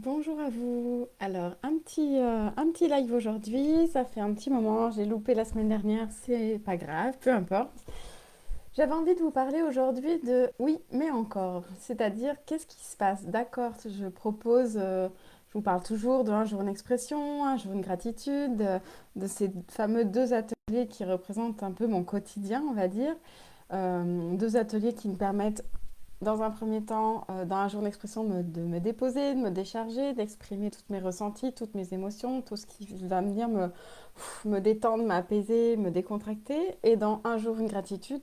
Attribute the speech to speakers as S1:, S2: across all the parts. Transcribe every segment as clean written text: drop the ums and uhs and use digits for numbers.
S1: Bonjour à vous. Alors, un petit live aujourd'hui. Ça fait un petit moment. J'ai loupé la semaine dernière. C'est pas grave, peu importe. J'avais envie de vous parler aujourd'hui de oui, mais encore. C'est-à-dire, qu'est-ce qui se passe? D'accord, je propose, je vous parle toujours de un jour une expression, un jour une gratitude, de ces fameux deux ateliers qui représentent un peu mon quotidien, on va dire. Deux ateliers qui me permettent dans un premier temps, dans un jour d'expression, de me déposer, de me décharger, d'exprimer toutes mes ressentis, toutes mes émotions, tout ce qui va venir me détendre, m'apaiser, me décontracter. Et dans un jour, une gratitude,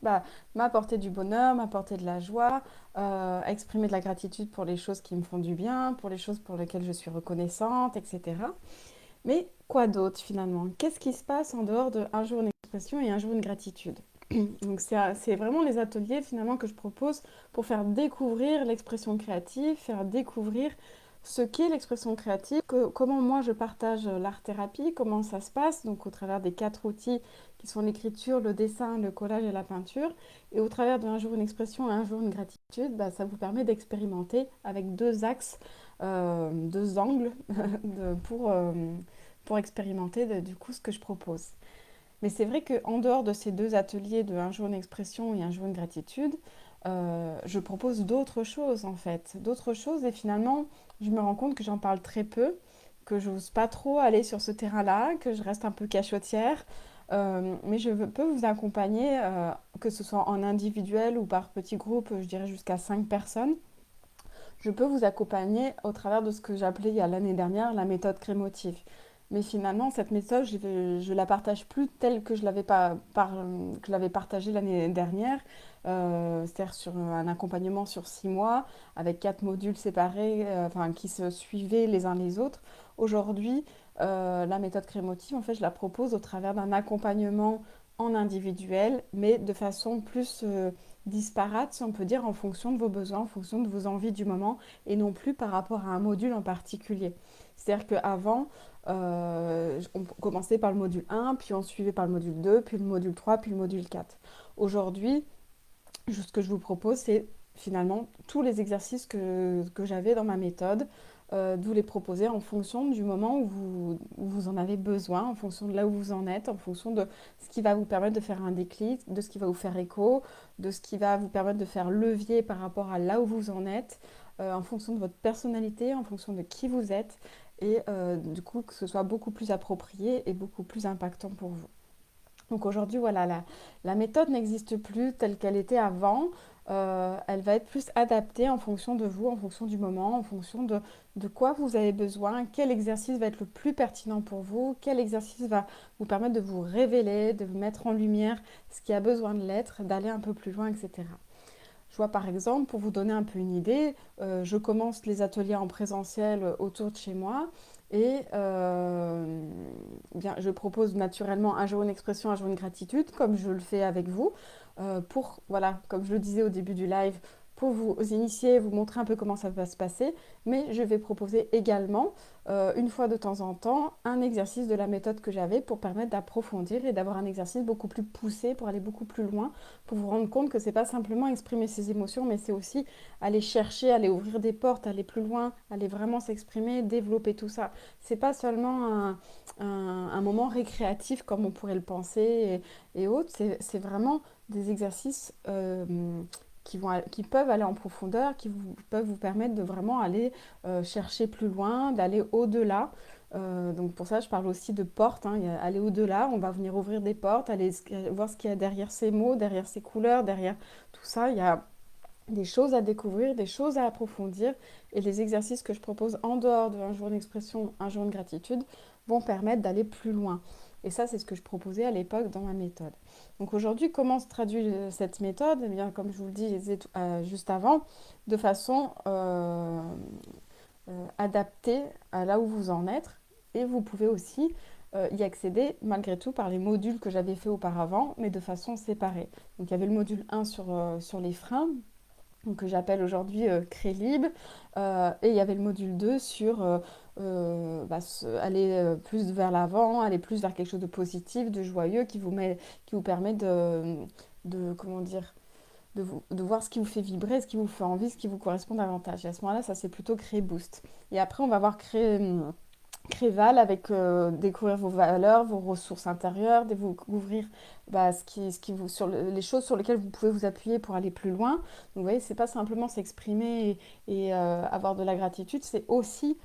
S1: m'apporter du bonheur, m'apporter de la joie, exprimer de la gratitude pour les choses qui me font du bien, pour les choses pour lesquelles je suis reconnaissante, etc. Mais quoi d'autre finalement? Qu'est-ce qui se passe en dehors de un jour une expression et un jour une gratitude? Donc c'est vraiment les ateliers finalement que je propose pour faire découvrir l'expression créative, faire découvrir ce qu'est l'expression créative, comment moi je partage l'art-thérapie, comment ça se passe, donc au travers des quatre outils qui sont l'écriture, le dessin, le collage et la peinture. Et au travers d'un jour une expression et un jour une gratitude, ça vous permet d'expérimenter avec deux axes, deux angles pour expérimenter du coup ce que je propose. Mais c'est vrai qu'en dehors de ces deux ateliers de un jour une expression et un jour une gratitude, je propose d'autres choses en fait. D'autres choses et finalement, je me rends compte que j'en parle très peu, que je n'ose pas trop aller sur ce terrain-là, que je reste un peu cachotière. Mais peux vous accompagner, que ce soit en individuel ou par petits groupes, je dirais jusqu'à 5 personnes. Je peux vous accompagner au travers de ce que j'appelais il y a l'année dernière la méthode crémotive. Mais finalement, cette méthode, je la partage plus telle que que je l'avais partagée l'année dernière, c'est-à-dire sur un accompagnement sur 6 mois, avec 4 modules séparés, enfin, qui se suivaient les uns les autres. Aujourd'hui, la méthode crémotive, en fait, je la propose au travers d'un accompagnement en individuel, mais de façon plus disparate, si on peut dire, en fonction de vos besoins, en fonction de vos envies du moment, et non plus par rapport à un module en particulier. C'est-à-dire qu'avant, on commençait par le module 1, puis on suivait par le module 2, puis le module 3, puis le module 4. Aujourd'hui, ce que je vous propose, c'est finalement tous les exercices que j'avais dans ma méthode, de vous les proposer en fonction du moment où vous en avez besoin, en fonction de là où vous en êtes, en fonction de ce qui va vous permettre de faire un déclic, de ce qui va vous faire écho, de ce qui va vous permettre de faire levier par rapport à là où vous en êtes, en fonction de votre personnalité, en fonction de qui vous êtes, et du coup que ce soit beaucoup plus approprié et beaucoup plus impactant pour vous. Donc aujourd'hui, voilà, la méthode n'existe plus telle qu'elle était avant. Elle va être plus adaptée en fonction de vous, en fonction du moment, en fonction de quoi vous avez besoin, quel exercice va être le plus pertinent pour vous, quel exercice va vous permettre de vous révéler, de vous mettre en lumière ce qui a besoin de l'être, d'aller un peu plus loin, etc. Je vois par exemple, pour vous donner un peu une idée, je commence les ateliers en présentiel autour de chez moi et bien, je propose naturellement un jour une expression, un jour une gratitude, comme je le fais avec vous, pour, voilà, comme je le disais au début du live, pour vous initier, vous montrer un peu comment ça va se passer, mais je vais proposer également, une fois de temps en temps, un exercice de la méthode que j'avais pour permettre d'approfondir et d'avoir un exercice beaucoup plus poussé, pour aller beaucoup plus loin, pour vous rendre compte que c'est pas simplement exprimer ses émotions, mais c'est aussi aller chercher, aller ouvrir des portes, aller plus loin, aller vraiment s'exprimer, développer tout ça. C'est pas seulement un moment récréatif comme on pourrait le penser et autres, c'est vraiment des exercices qui peuvent aller en profondeur, peuvent vous permettre de vraiment aller chercher plus loin, d'aller au-delà. Donc pour ça, je parle aussi de portes, hein. Aller au-delà, on va venir ouvrir des portes, aller voir ce qu'il y a derrière ces mots, derrière ces couleurs, derrière tout ça. Il y a des choses à découvrir, des choses à approfondir. Et les exercices que je propose en dehors d'un jour d'expression, un jour de gratitude, vont permettre d'aller plus loin. Et ça, c'est ce que je proposais à l'époque dans ma méthode. Donc aujourd'hui, comment se traduit cette méthode? Eh bien, comme je vous le disais juste avant, de façon adaptée à là où vous en êtes. Et vous pouvez aussi y accéder malgré tout par les modules que j'avais fait auparavant, mais de façon séparée. Donc il y avait le module 1 sur les freins, donc, que j'appelle aujourd'hui Crélib. Et il y avait le module 2 sur aller plus vers l'avant, aller plus vers quelque chose de positif, de joyeux, qui vous permet comment dire, de voir ce qui vous fait vibrer, ce qui vous fait envie, ce qui vous correspond davantage. Et à ce moment-là, ça c'est plutôt créer Boost. Et après, on va voir Créval avec découvrir vos valeurs, vos ressources intérieures, découvrir les choses sur lesquelles vous pouvez vous appuyer pour aller plus loin. Donc, vous voyez, c'est pas simplement s'exprimer et avoir de la gratitude, c'est aussi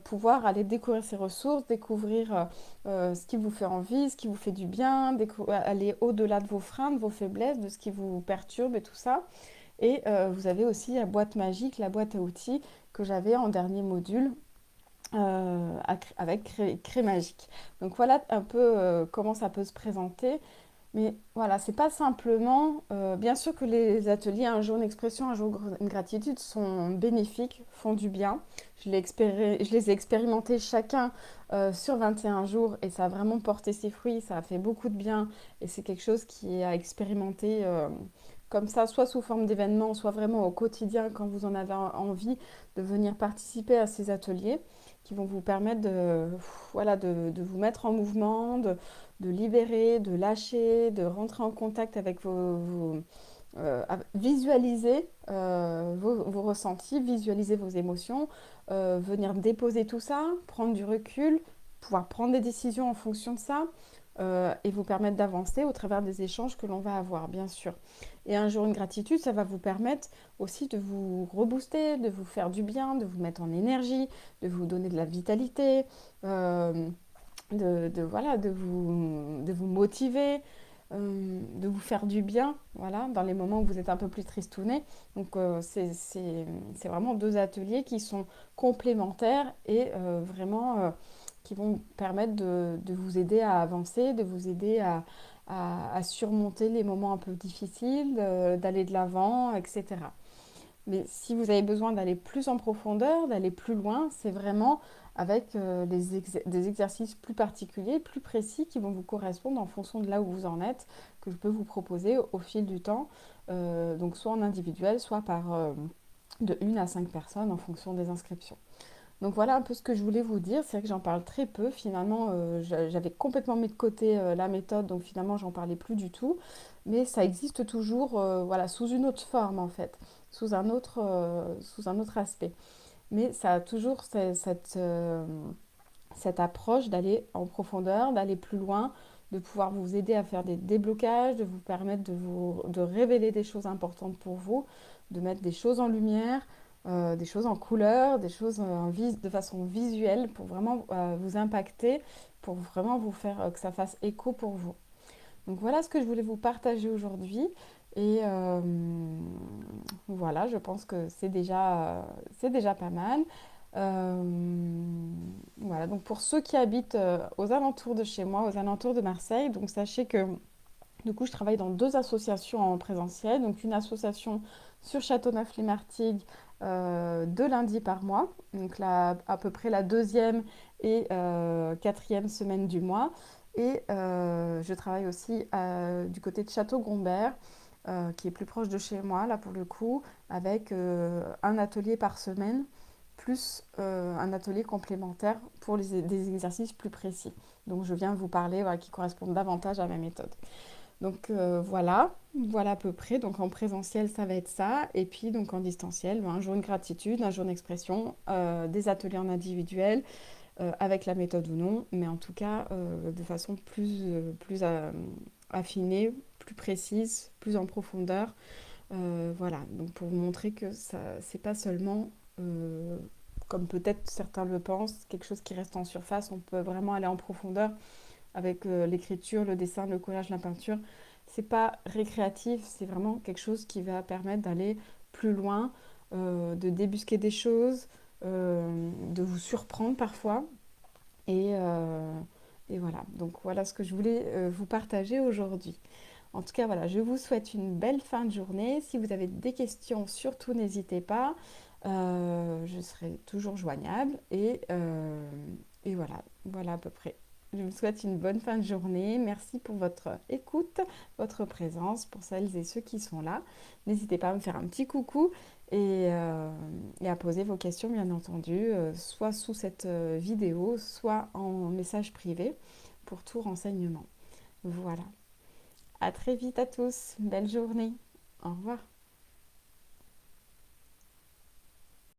S1: pouvoir aller découvrir ses ressources, découvrir ce qui vous fait envie, ce qui vous fait du bien, aller au-delà de vos freins, de vos faiblesses, de ce qui vous perturbe et tout ça. Et vous avez aussi la boîte magique, la boîte à outils que j'avais en dernier module avec Cré Magique. Donc voilà un peu comment ça peut se présenter. Mais voilà, c'est pas simplement. Bien sûr que les ateliers Un jour une expression, un jour une gratitude sont bénéfiques, font du bien. Je les ai expérimentés chacun sur 21 jours et ça a vraiment porté ses fruits, ça a fait beaucoup de bien et c'est quelque chose qui est à expérimenter comme ça, soit sous forme d'événements, soit vraiment au quotidien quand vous en avez envie de venir participer à ces ateliers qui vont vous permettre voilà, de vous mettre en mouvement, de libérer, de lâcher, de rentrer en contact avec visualiser vos ressentis, visualiser vos émotions, venir déposer tout ça, prendre du recul, pouvoir prendre des décisions en fonction de ça et vous permettre d'avancer au travers des échanges que l'on va avoir, bien sûr. Et un jour une gratitude, ça va vous permettre aussi de vous rebooster, de vous faire du bien, de vous mettre en énergie, de vous donner de la vitalité, voilà, de vous motiver, de vous faire du bien, voilà, dans les moments où vous êtes un peu plus tristouné. Donc c'est vraiment deux ateliers qui sont complémentaires et vraiment qui vont permettre de vous aider à avancer, de vous aider à surmonter les moments un peu difficiles, d'aller de l'avant, etc. Mais si vous avez besoin d'aller plus en profondeur, d'aller plus loin, c'est vraiment avec des exercices plus particuliers, plus précis, qui vont vous correspondre en fonction de là où vous en êtes, que je peux vous proposer au fil du temps, donc soit en individuel, soit par de 1 à 5 personnes en fonction des inscriptions. Donc voilà un peu ce que je voulais vous dire. C'est vrai que j'en parle très peu. Finalement, j'avais complètement mis de côté la méthode, donc finalement, j'en parlais plus du tout. Mais ça existe toujours, voilà, sous une autre forme en fait, sous un autre aspect. Mais ça a toujours cette approche d'aller en profondeur, d'aller plus loin, de pouvoir vous aider à faire des déblocages, de vous permettre de révéler des choses importantes pour vous, de mettre des choses en lumière, des choses en couleur, des choses de façon visuelle pour vraiment vous impacter, pour vraiment vous faire que ça fasse écho pour vous. Donc voilà ce que je voulais vous partager aujourd'hui. Et voilà, je pense que c'est déjà pas mal. Euh, voilà, donc pour ceux qui habitent aux alentours de chez moi, aux alentours de Marseille, donc sachez que du coup je travaille dans deux associations en présentiel. Donc une association sur Châteauneuf-les-Martigues 2 lundis par mois, donc là, à peu près la deuxième et quatrième semaine du mois. Et je travaille aussi du côté de Château-Gombert, qui est plus proche de chez moi, là pour le coup, avec un atelier par semaine, plus un atelier complémentaire pour des exercices plus précis. Donc je viens vous parler voilà, qui correspondent davantage à ma méthode. Donc voilà à peu près. Donc en présentiel, ça va être ça. Et puis donc en distanciel, un jour une gratitude, un jour une expression, des ateliers en individuel, avec la méthode ou non, mais en tout cas de façon plus affinée, plus précise, plus en profondeur. Voilà, donc pour vous montrer que ça, c'est pas seulement, comme peut-être certains le pensent, quelque chose qui reste en surface, on peut vraiment aller en profondeur avec l'écriture, le dessin, le collage, la peinture. C'est pas récréatif, c'est vraiment quelque chose qui va permettre d'aller plus loin, de débusquer des choses, de vous surprendre parfois. Et, euh, et voilà, donc voilà ce que je voulais vous partager aujourd'hui. En tout cas, voilà, je vous souhaite une belle fin de journée. Si vous avez des questions, surtout n'hésitez pas. Je serai toujours joignable. Et voilà, voilà à peu près. Je vous souhaite une bonne fin de journée. Merci pour votre écoute, votre présence, pour celles et ceux qui sont là. N'hésitez pas à me faire un petit coucou et à poser vos questions, bien entendu, soit sous cette vidéo, soit en message privé pour tout renseignement. Voilà. À très vite à tous. Belle journée. Au revoir.